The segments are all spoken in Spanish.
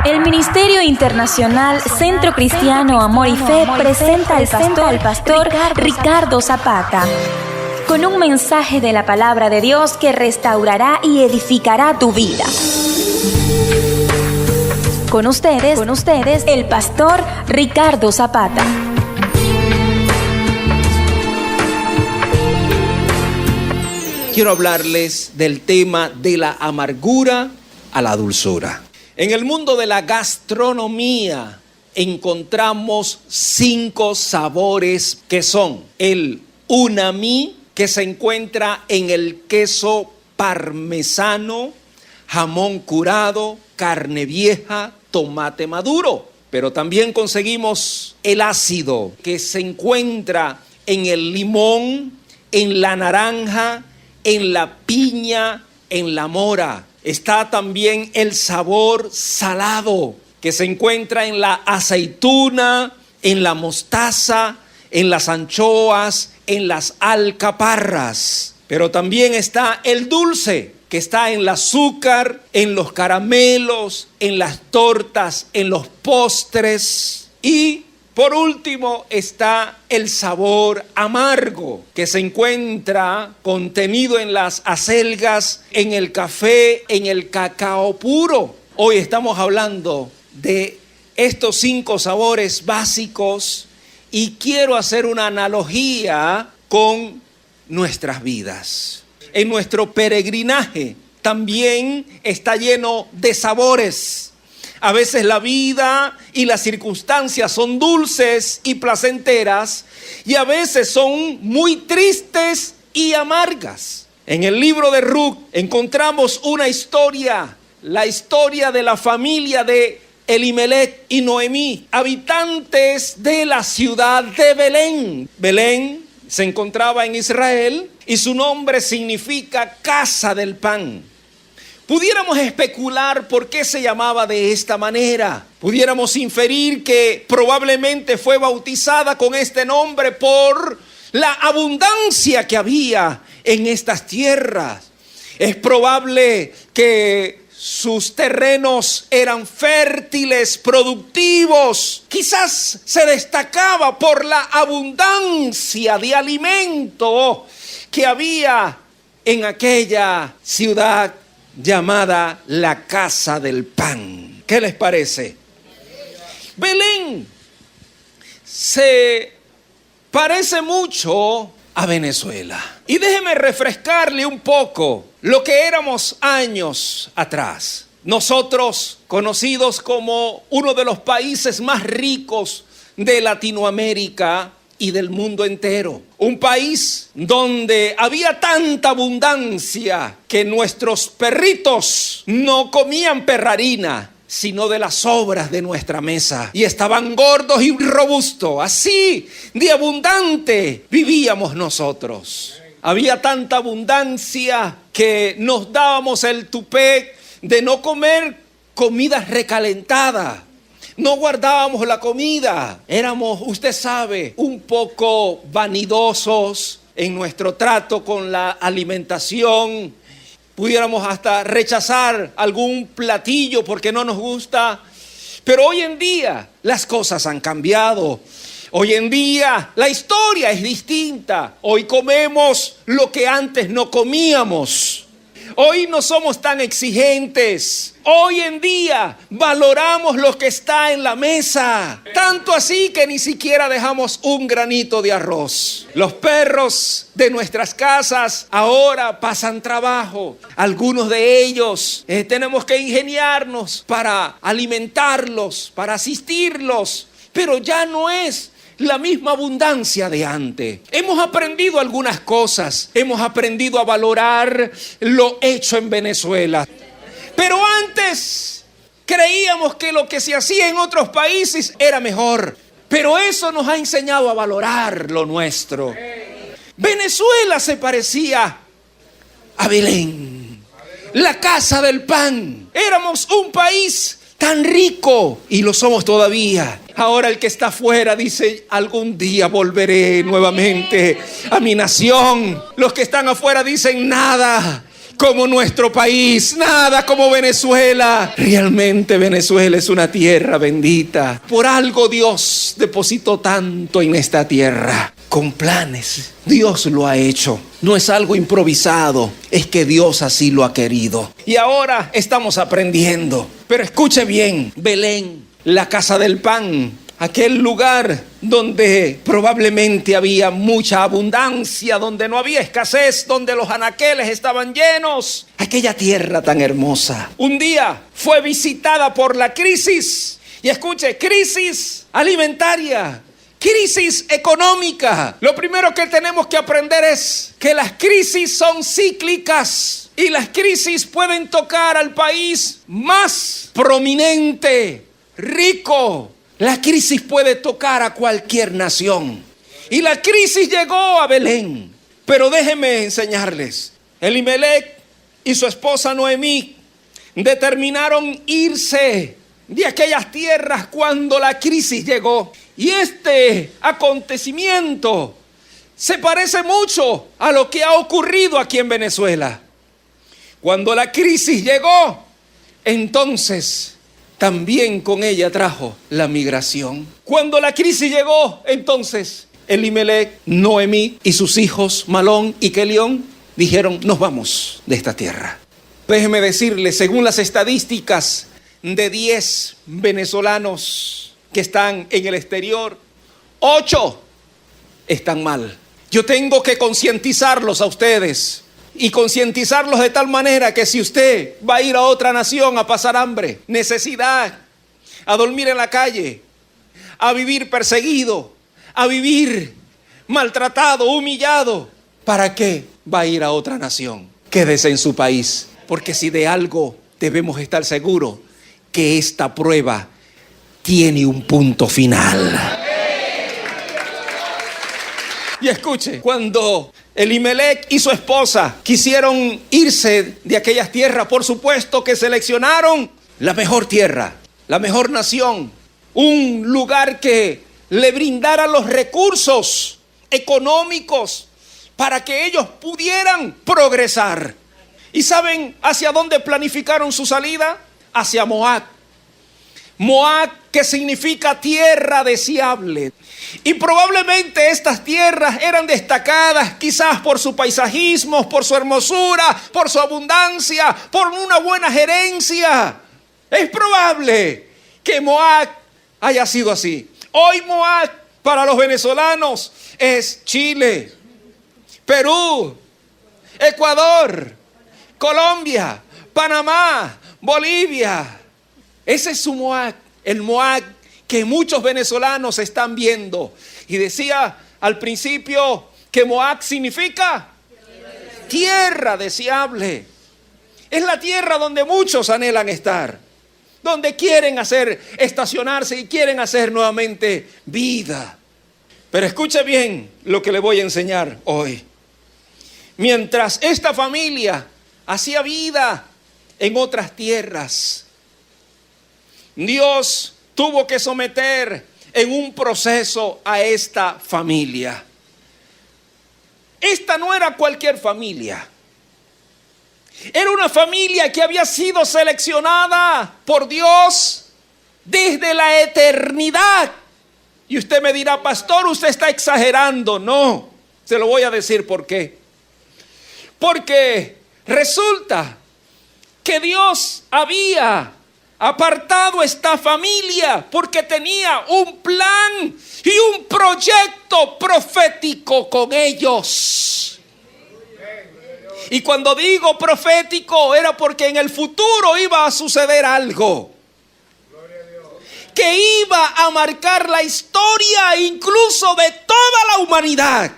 El Ministerio Internacional Centro Cristiano Amor y Fe presenta al pastor Ricardo Zapata con un mensaje de la palabra de Dios que restaurará y edificará tu vida. Con ustedes, el pastor Ricardo Zapata. Quiero hablarles del tema de la amargura a la dulzura. En el mundo de la gastronomía encontramos 5 sabores que son el umami, que se encuentra en el queso parmesano, jamón curado, carne vieja, tomate maduro. Pero también conseguimos el ácido, que se encuentra en el limón, en la naranja, en la piña, en la mora. Está también el sabor salado, que se encuentra en la aceituna, en la mostaza, en las anchoas, en las alcaparras. Pero también está el dulce, que está en el azúcar, en los caramelos, en las tortas, en los postres. Y por último está el sabor amargo, que se encuentra contenido en las acelgas, en el café, en el cacao puro. Hoy estamos hablando de estos 5 sabores básicos y quiero hacer una analogía con nuestras vidas. En nuestro peregrinaje también está lleno de sabores. A veces la vida y las circunstancias son dulces y placenteras y a veces son muy tristes y amargas. En el libro de Ruth encontramos una historia, la historia de la familia de Elimelech y Noemí, habitantes de la ciudad de Belén. Belén se encontraba en Israel y su nombre significa casa del pan. Pudiéramos especular por qué se llamaba de esta manera. Pudiéramos inferir que probablemente fue bautizada con este nombre por la abundancia que había en estas tierras. Es probable que sus terrenos eran fértiles, productivos. Quizás se destacaba por la abundancia de alimento que había en aquella ciudad llamada la casa del pan. ¿Qué les parece? Belén se parece mucho a Venezuela. Y déjeme refrescarle un poco lo que éramos años atrás. Nosotros, conocidos como uno de los países más ricos de Latinoamérica y del mundo entero. Un país donde había tanta abundancia que nuestros perritos no comían perrarina, sino de las sobras de nuestra mesa. Y estaban gordos y robustos. Así de abundante vivíamos nosotros. Había tanta abundancia que nos dábamos el tupé de no comer comidas recalentadas. No guardábamos la comida. Éramos, usted sabe, un poco vanidosos en nuestro trato con la alimentación. Pudiéramos hasta rechazar algún platillo porque no nos gusta. Pero hoy en día las cosas han cambiado. Hoy en día la historia es distinta. Hoy comemos lo que antes no comíamos. Hoy no somos tan exigentes. Hoy en día valoramos lo que está en la mesa. Tanto así que ni siquiera dejamos un granito de arroz. Los perros de nuestras casas ahora pasan trabajo. Algunos de ellos tenemos que ingeniarnos para alimentarlos, para asistirlos. Pero ya no es la misma abundancia de antes. Hemos aprendido algunas cosas. Hemos aprendido a valorar lo hecho en Venezuela. Pero antes creíamos que lo que se hacía en otros países era mejor. Pero eso nos ha enseñado a valorar lo nuestro. Venezuela se parecía a Belén, la casa del pan. Éramos un país tan rico y lo somos todavía. Ahora el que está afuera dice: algún día volveré nuevamente a mi nación. Los que están afuera dicen: nada, como nuestro país, nada como Venezuela. Realmente Venezuela es una tierra bendita. Por algo Dios depositó tanto en esta tierra. Con planes, Dios lo ha hecho. No es algo improvisado, es que Dios así lo ha querido. Y ahora estamos aprendiendo. Pero escuche bien, Belén, la casa del pan, aquel lugar donde probablemente había mucha abundancia, donde no había escasez, donde los anaqueles estaban llenos. Aquella tierra tan hermosa, un día fue visitada por la crisis. Y escuche, crisis alimentaria, crisis económica. Lo primero que tenemos que aprender es que las crisis son cíclicas. Y las crisis pueden tocar al país más prominente, rico. La crisis puede tocar a cualquier nación. Y la crisis llegó a Belén. Pero déjenme enseñarles. Elimelec y su esposa Noemí determinaron irse de aquellas tierras cuando la crisis llegó. Y este acontecimiento se parece mucho a lo que ha ocurrido aquí en Venezuela. Cuando la crisis llegó, entonces también con ella trajo la migración. Cuando la crisis llegó, entonces Elimelec, Noemí y sus hijos Malón y Kelión dijeron: nos vamos de esta tierra. Déjeme decirle, según las estadísticas, de 10 venezolanos que están en el exterior, 8 están mal. Yo tengo que concientizarlos a ustedes. Y concientizarlos de tal manera que si usted va a ir a otra nación a pasar hambre, necesidad, a dormir en la calle, a vivir perseguido, a vivir maltratado, humillado, ¿para qué va a ir a otra nación? Quédese en su país, porque si de algo debemos estar seguros, que esta prueba tiene un punto final. Y escuche, cuando Elimelec y su esposa quisieron irse de aquellas tierras, por supuesto que seleccionaron la mejor tierra, la mejor nación, un lugar que le brindara los recursos económicos para que ellos pudieran progresar. ¿Y saben hacia dónde planificaron su salida? Hacia Moab. Moab, que significa tierra deseable. Y probablemente estas tierras eran destacadas quizás por su paisajismo, por su hermosura, por su abundancia, por una buena gerencia. Es probable que Moab haya sido así. Hoy Moab para los venezolanos es Chile, Perú, Ecuador, Colombia, Panamá, Bolivia. Ese es su Moab, el Moab que muchos venezolanos están viendo. Y decía al principio que Moab significa tierra deseable. Es la tierra donde muchos anhelan estar, donde quieren estacionarse y quieren hacer nuevamente vida. Pero escuche bien lo que le voy a enseñar hoy. Mientras esta familia hacía vida en otras tierras, Dios tuvo que someter en un proceso a esta familia. Esta no era cualquier familia. Era una familia que había sido seleccionada por Dios desde la eternidad. Y usted me dirá: pastor, usted está exagerando. No, se lo voy a decir por qué. Porque resulta que Dios había apartado esta familia porque tenía un plan y un proyecto profético con ellos. Y cuando digo profético, era porque en el futuro iba a suceder algo que iba a marcar la historia incluso de toda la humanidad.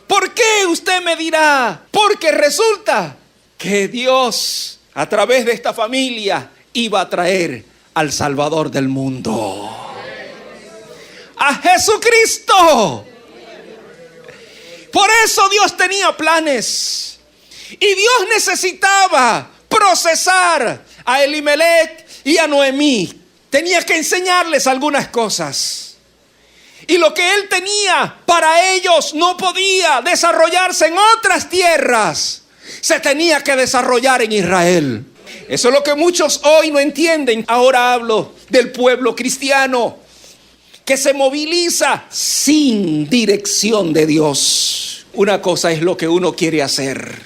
¿Por qué? Usted me dirá. Porque resulta que Dios, a través de esta familia, iba a traer al Salvador del mundo, a Jesucristo. Por eso Dios tenía planes. Y Dios necesitaba procesar a Elimelec y a Noemí. Tenía que enseñarles algunas cosas. Y lo que él tenía para ellos no podía desarrollarse en otras tierras, se tenía que desarrollar en Israel. Eso es lo que muchos hoy no entienden. Ahora hablo del pueblo cristiano que se moviliza sin dirección de Dios. Una cosa es lo que uno quiere hacer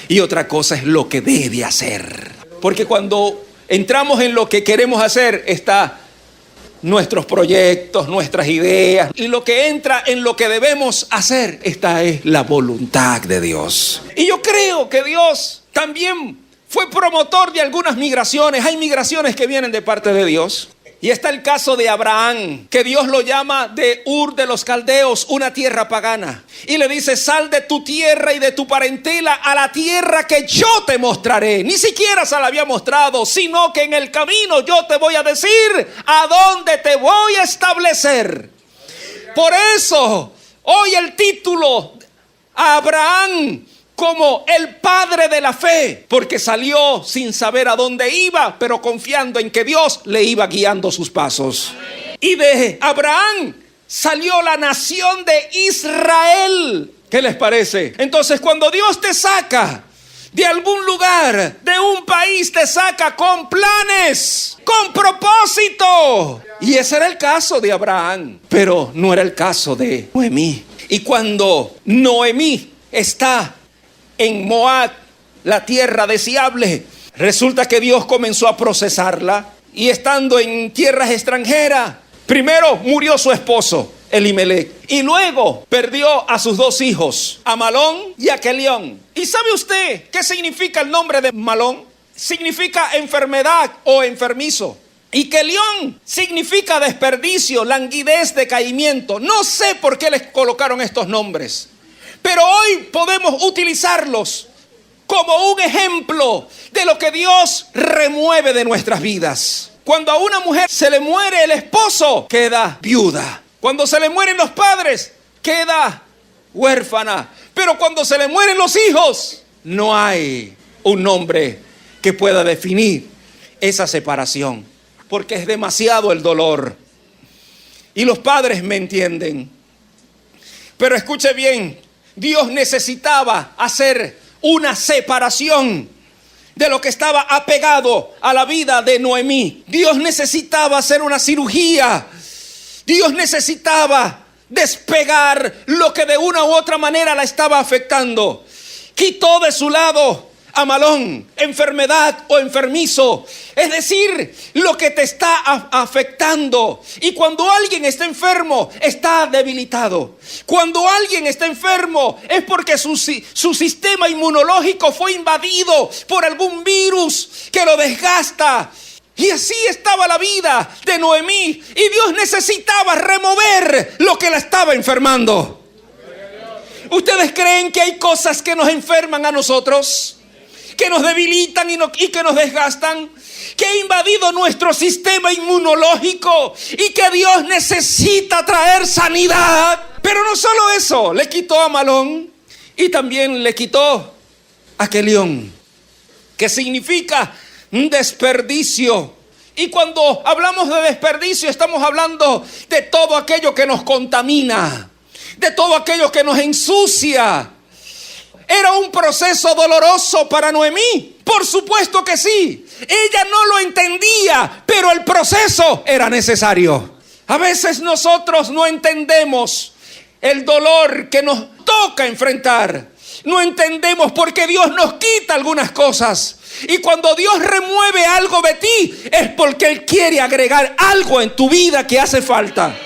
y otra cosa es lo que debe hacer. Porque cuando entramos en lo que queremos hacer, está nuestros proyectos, nuestras ideas. Y lo que entra en lo que debemos hacer, esta es la voluntad de Dios. Y yo creo que Dios también fue promotor de algunas migraciones. Hay migraciones que vienen de parte de Dios. Y está el caso de Abraham, que Dios lo llama de Ur de los Caldeos, una tierra pagana. Y le dice, sal de tu tierra y de tu parentela a la tierra que yo te mostraré. Ni siquiera se la había mostrado, sino que en el camino yo te voy a decir a dónde te voy a establecer. Por eso, hoy el título a Abraham como el padre de la fe, porque salió sin saber a dónde iba, pero confiando en que Dios le iba guiando sus pasos. Y de Abraham salió la nación de Israel. ¿Qué les parece? Entonces, cuando Dios te saca de algún lugar, de un país, te saca con planes, con propósito. Y ese era el caso de Abraham, pero no era el caso de Noemí. Y cuando Noemí está en Moab, la tierra deseable, resulta que Dios comenzó a procesarla. Y estando en tierras extranjeras, primero murió su esposo Elimelech, y luego perdió a sus dos hijos, a Malón y a Kelión. ¿Y sabe usted qué significa el nombre de Malón? Significa enfermedad o enfermizo. Y Kelión significa desperdicio, languidez, decaimiento. No sé por qué les colocaron estos nombres, pero hoy podemos utilizarlos como un ejemplo de lo que Dios remueve de nuestras vidas. Cuando a una mujer se le muere el esposo, queda viuda. Cuando se le mueren los padres, queda huérfana. Pero cuando se le mueren los hijos, no hay un nombre que pueda definir esa separación, porque es demasiado el dolor. Y los padres me entienden. Pero escuche bien, Dios necesitaba hacer una separación de lo que estaba apegado a la vida de Noemí. Dios necesitaba hacer una cirugía. Dios necesitaba despegar lo que de una u otra manera la estaba afectando. Quitó de su lado a Malón, enfermedad o enfermizo, es decir, lo que te está afectando. Y cuando alguien está enfermo, está debilitado. Cuando alguien está enfermo, es porque su sistema inmunológico fue invadido por algún virus que lo desgasta. Y así estaba la vida de Noemí, y Dios necesitaba remover lo que la estaba enfermando. ¿Ustedes creen que hay cosas que nos enferman a nosotros, que nos debilitan y que nos desgastan, que ha invadido nuestro sistema inmunológico y que Dios necesita traer sanidad? Pero no solo eso, le quitó a Malón y también le quitó a Kelión, que significa un desperdicio. Y cuando hablamos de desperdicio, estamos hablando de todo aquello que nos contamina, de todo aquello que nos ensucia. ¿Era un proceso doloroso para Noemí? Por supuesto que sí. Ella no lo entendía, pero el proceso era necesario. A veces nosotros no entendemos el dolor que nos toca enfrentar. No entendemos por qué Dios nos quita algunas cosas. Y cuando Dios remueve algo de ti, es porque Él quiere agregar algo en tu vida que hace falta.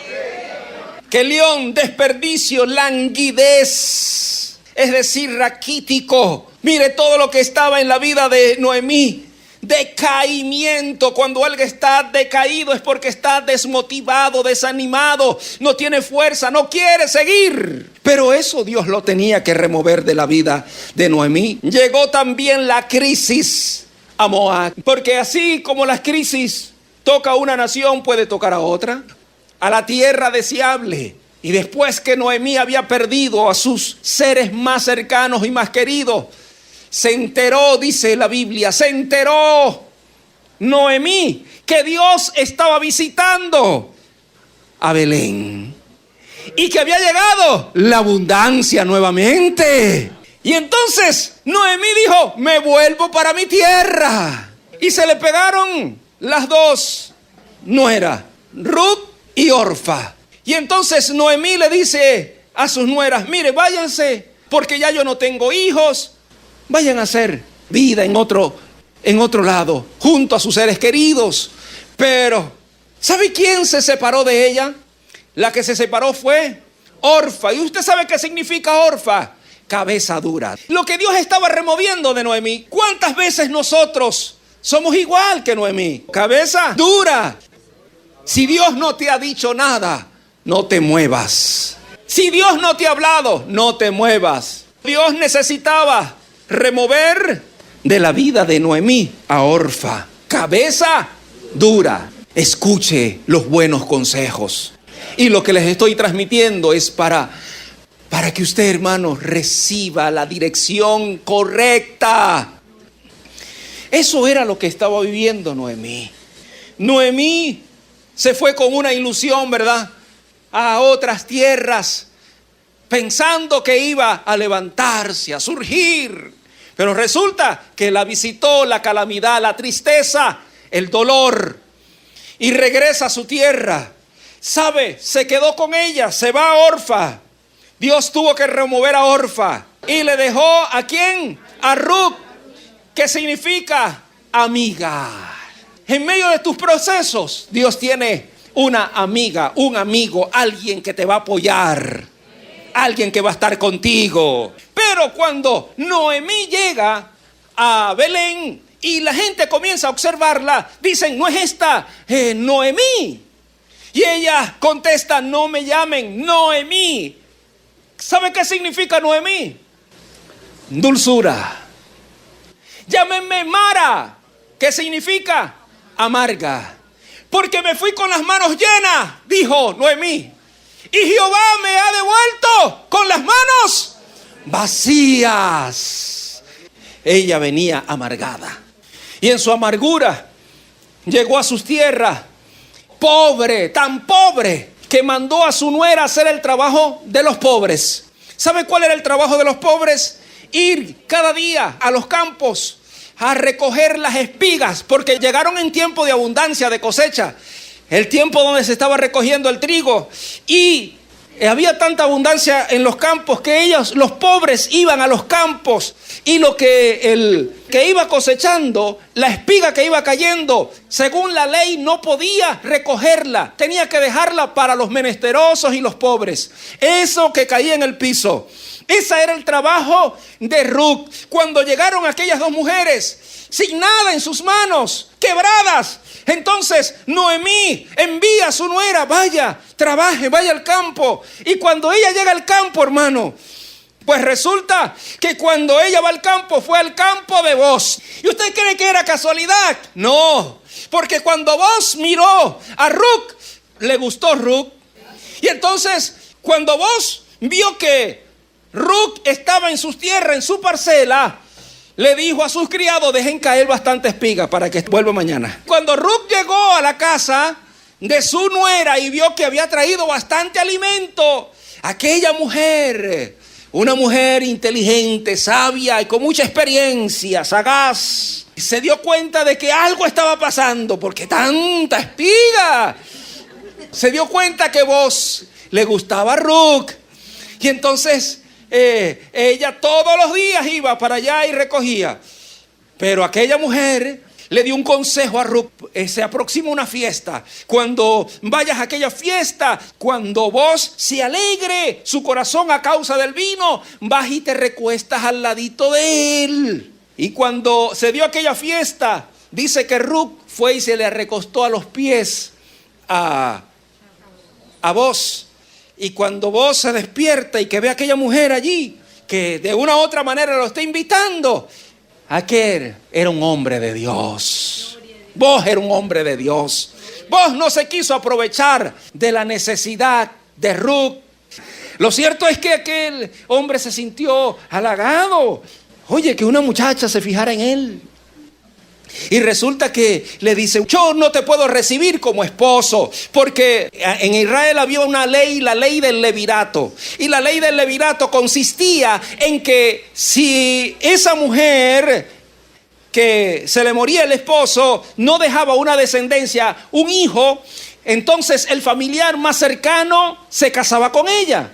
Kelión, desperdicio, languidez, es decir, raquítico. Mire todo lo que estaba en la vida de Noemí. Decaimiento. Cuando alguien está decaído es porque está desmotivado, desanimado, no tiene fuerza, no quiere seguir. Pero eso Dios lo tenía que remover de la vida de Noemí. Llegó también la crisis a Moab, porque así como las crisis toca a una nación, puede tocar a otra, a la tierra deseable. Y después que Noemí había perdido a sus seres más cercanos y más queridos, se enteró, dice la Biblia, se enteró Noemí que Dios estaba visitando a Belén y que había llegado la abundancia nuevamente. Y entonces Noemí dijo, me vuelvo para mi tierra. Y se le pegaron las dos nueras, Ruth y Orfa. Y entonces Noemí le dice a sus nueras, mire, váyanse, porque ya yo no tengo hijos. Vayan a hacer vida en otro lado, junto a sus seres queridos. Pero, ¿sabe quién se separó de ella? La que se separó fue Orfa. ¿Y usted sabe qué significa Orfa? Cabeza dura. Lo que Dios estaba removiendo de Noemí. ¿Cuántas veces nosotros somos igual que Noemí? Cabeza dura. Si Dios no te ha dicho nada, no te muevas. Si Dios no te ha hablado, no te muevas. Dios necesitaba remover de la vida de Noemí a Orfa. Cabeza dura. Escuche los buenos consejos. Y lo que les estoy transmitiendo es para que usted, hermano, reciba la dirección correcta. Eso era lo que estaba viviendo Noemí. Noemí se fue con una ilusión, ¿verdad?, a otras tierras, pensando que iba a levantarse, a surgir. Pero resulta que la visitó la calamidad, la tristeza, el dolor. Y regresa a su tierra. ¿Sabe? Se quedó con ella, se va a Orfa. Dios tuvo que remover a Orfa. Y le dejó, ¿a quién? A Ruth, que significa amiga. En medio de tus procesos, Dios tiene una amiga, un amigo, alguien que te va a apoyar, alguien que va a estar contigo. Pero cuando Noemí llega a Belén y la gente comienza a observarla, dicen, ¿no es esta Noemí? Y ella contesta, no me llamen Noemí. ¿Sabe qué significa Noemí? Dulzura. Llámenme Mara, que significa amarga, porque me fui con las manos llenas, dijo Noemí, y Jehová me ha devuelto con las manos vacías. Ella venía amargada, y en su amargura llegó a sus tierras pobre, tan pobre que mandó a su nuera a hacer el trabajo de los pobres. ¿Sabe cuál era el trabajo de los pobres? Ir cada día a los campos a recoger las espigas, porque llegaron en tiempo de abundancia, de cosecha, el tiempo donde se estaba recogiendo el trigo, y había tanta abundancia en los campos que ellos, los pobres, iban a los campos, y lo que el que iba cosechando, la espiga que iba cayendo, según la ley no podía recogerla, tenía que dejarla para los menesterosos y los pobres. Eso que caía en el piso. Ese era el trabajo de Ruth. Cuando llegaron aquellas dos mujeres, sin nada en sus manos, quebradas, entonces Noemí envía a su nuera, vaya, trabaje, vaya al campo. Y cuando ella llega al campo, hermano, pues resulta que cuando ella va al campo, fue al campo de Boz. ¿Y usted cree que era casualidad? No, porque cuando Boz miró a Ruth, le gustó Ruth. Y entonces, cuando Boz vio que Ruth estaba en sus tierras, en su parcela, le dijo a sus criados, dejen caer bastante espiga para que vuelva mañana. Cuando Ruth llegó a la casa de su nuera y vio que había traído bastante alimento, aquella mujer, una mujer inteligente, sabia y con mucha experiencia, sagaz, se dio cuenta de que algo estaba pasando, porque tanta espiga. Se dio cuenta que Boz le gustaba a Ruth, y entonces ella todos los días iba para allá y recogía. Pero aquella mujer le dio un consejo a Ruth: se aproxima una fiesta. Cuando vayas a aquella fiesta, cuando vos se alegre su corazón a causa del vino, vas y te recuestas al ladito de él. Y cuando se dio aquella fiesta, dice que Ruth fue y se le recostó a los pies a Boz. Y cuando Boz se despierta y que ve a aquella mujer allí, que de una u otra manera lo está invitando, aquel era un hombre de Dios. Boz era un hombre de Dios. Boz no se quiso aprovechar de la necesidad de Ruth. Lo cierto es que aquel hombre se sintió halagado. Oye, que una muchacha se fijara en él. Y resulta que le dice: yo no te puedo recibir como esposo, porque en Israel había una ley, la ley del levirato. Y la ley del levirato consistía en que si esa mujer que se le moría el esposo no dejaba una descendencia, un hijo, entonces el familiar más cercano se casaba con ella.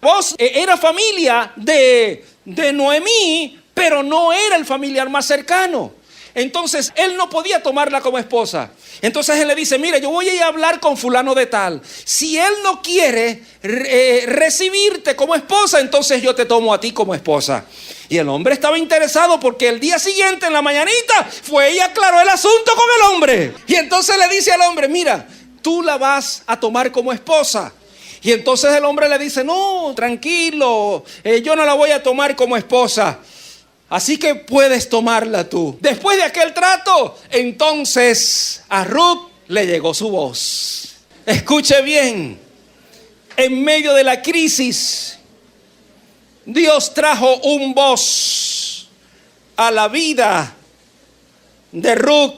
Vos era familia de Noemí, pero no era el familiar más cercano. Entonces él no podía tomarla como esposa. Entonces él le dice: mira, yo voy a ir a hablar con fulano de tal. Si él no quiere recibirte como esposa, entonces yo te tomo a ti como esposa. Y el hombre estaba interesado, porque el día siguiente en la mañanita fue y aclaró el asunto con el hombre. Y entonces le dice al hombre: mira, tú la vas a tomar como esposa. Y entonces el hombre le dice: no, tranquilo, yo no la voy a tomar como esposa, así que puedes tomarla tú. Después de aquel trato, entonces a Ruth le llegó su voz. Escuche bien, en medio de la crisis, Dios trajo un voz a la vida de Ruth.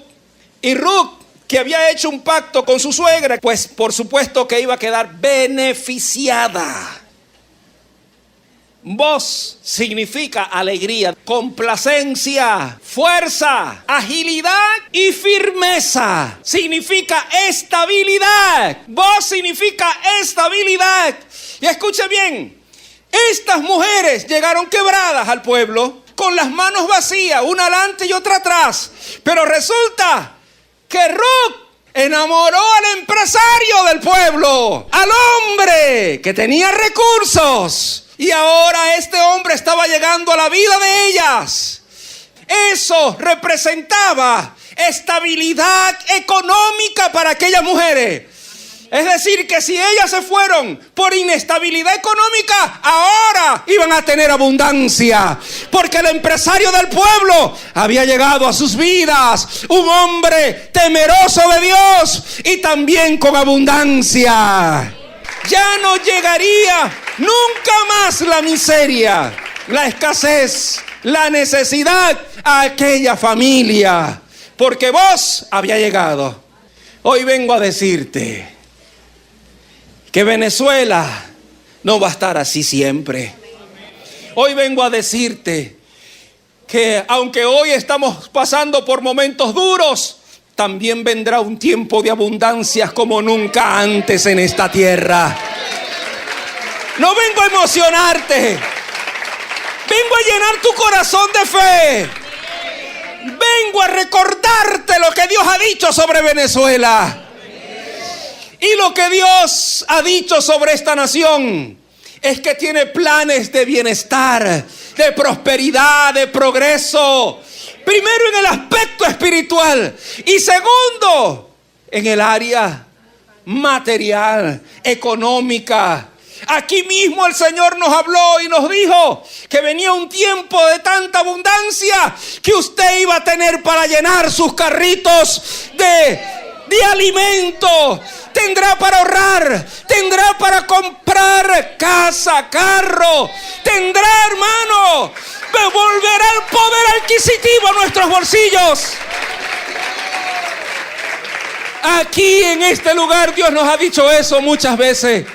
Y Ruth, que había hecho un pacto con su suegra, pues por supuesto que iba a quedar beneficiada. Voz significa alegría, complacencia, fuerza, agilidad y firmeza. Significa estabilidad. Voz significa estabilidad. Y escuche bien, estas mujeres llegaron quebradas al pueblo, con las manos vacías, una adelante y otra atrás. Pero resulta que Ruth enamoró al empresario del pueblo, al hombre que tenía recursos. Y ahora este hombre estaba llegando a la vida de ellas. Eso representaba estabilidad económica para aquellas mujeres. Es decir, que si ellas se fueron por inestabilidad económica, ahora iban a tener abundancia, porque el empresario del pueblo había llegado a sus vidas, un hombre temeroso de Dios y también con abundancia. Ya no llegaría nunca más la miseria, la escasez, la necesidad a aquella familia, porque vos había llegado. Hoy vengo a decirte que Venezuela no va a estar así siempre. Hoy vengo a decirte que aunque hoy estamos pasando por momentos duros, también vendrá un tiempo de abundancias como nunca antes en esta tierra. No vengo a emocionarte, vengo a llenar tu corazón de fe. Vengo a recordarte lo que Dios ha dicho sobre Venezuela. Y lo que Dios ha dicho sobre esta nación es que tiene planes de bienestar, de prosperidad, de progreso. Primero en el aspecto espiritual y segundo en el área material, económica. Aquí mismo el Señor nos habló y nos dijo que venía un tiempo de tanta abundancia que usted iba a tener para llenar sus carritos de alimento. Tendrá para ahorrar, tendrá para comprar casa, carro, tendrá, hermano, volverá el poder adquisitivo a nuestros bolsillos. Aquí en este lugar Dios nos ha dicho eso muchas veces.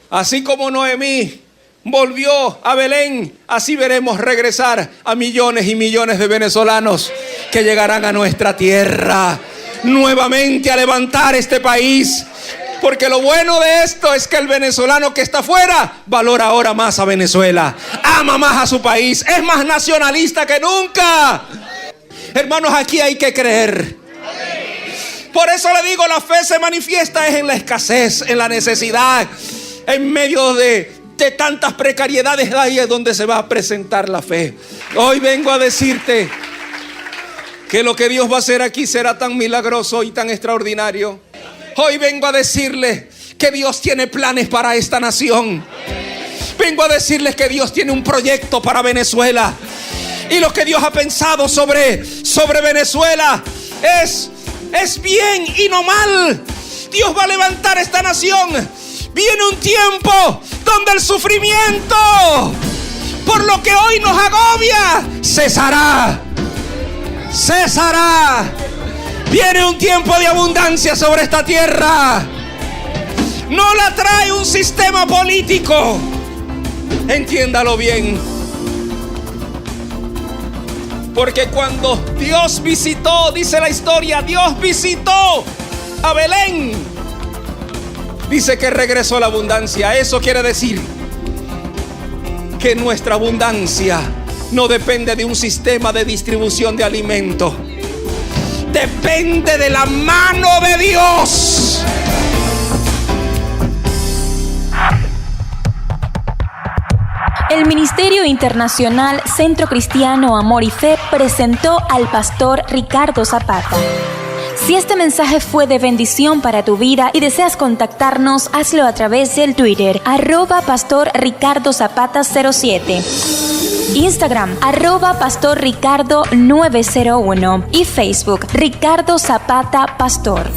Así como Noemí volvió a Belén, así veremos regresar a millones y millones de venezolanos que llegarán a nuestra tierra nuevamente a levantar este país. Porque lo bueno de esto es que el venezolano que está afuera valora ahora más a Venezuela, ama más a su país, es más nacionalista que nunca. Hermanos, aquí hay que creer. Por eso le digo, la fe se manifiesta es en la escasez, en la necesidad, en medio de tantas precariedades. Ahí es donde se va a presentar la fe. Hoy vengo a decirte que lo que Dios va a hacer aquí será tan milagroso y tan extraordinario. Hoy vengo a decirle que Dios tiene planes para esta nación. Vengo a decirles que Dios tiene un proyecto para Venezuela. Y lo que Dios ha pensado sobre Venezuela es bien y no mal. Dios va a levantar esta nación. Viene un tiempo donde el sufrimiento por lo que hoy nos agobia cesará. cesará. Viene un tiempo de abundancia sobre esta tierra. No la trae un sistema político. Entiéndalo bien. Porque cuando Dios visitó, dice la historia, Dios visitó a Belén, dice que regresó la abundancia. Eso quiere decir que nuestra abundancia no depende de un sistema de distribución de alimentos. Depende de la mano de Dios. El Ministerio Internacional Centro Cristiano Amor y Fe presentó al pastor Ricardo Zapata. Si este mensaje fue de bendición para tu vida y deseas contactarnos, hazlo a través del Twitter, @Pastor Ricardo Zapata 07. Instagram, @PastorRicardo901 y Facebook, Ricardo Zapata Pastor.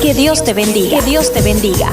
Que Dios te bendiga. Que Dios te bendiga.